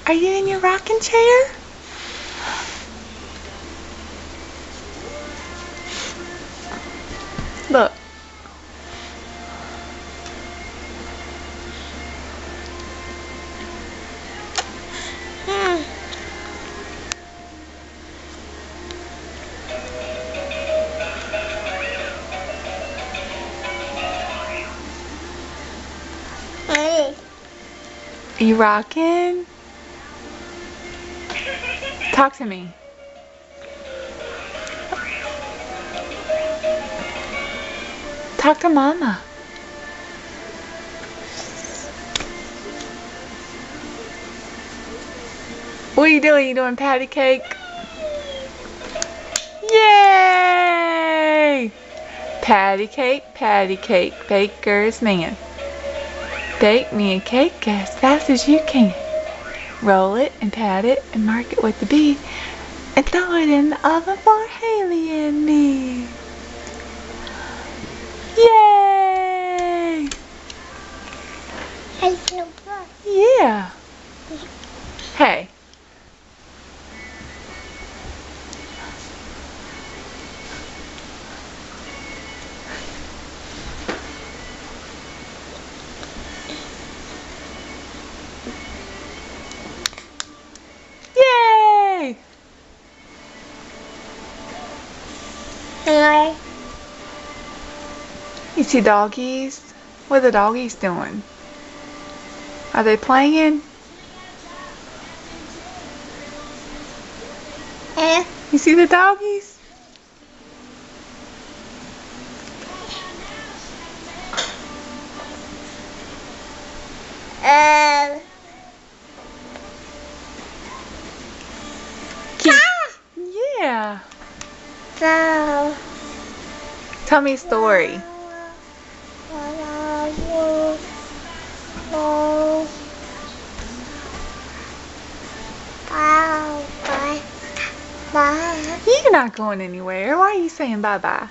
Are you in your rocking chair? Look. Are you rocking? Talk to me. Talk to Mama. What are you doing? You doing patty cake? Yay! Patty cake, baker's man. Bake me a cake as fast as you can. Roll it and pat it and mark it with the B and throw it in the oven for Haley and me. Yay! Yeah. Hey. Yay! Hello. You see doggies? What are the doggies doing? Are they playing? You see the doggies? Yeah. So. Tell me a story. You're not going anywhere. Why are you saying bye-bye?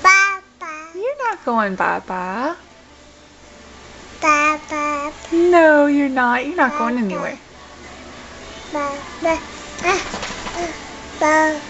Bye-bye. You're not going bye-bye. Bye-bye. No, you're not. You're not going anywhere. Bye-bye. Bye-bye.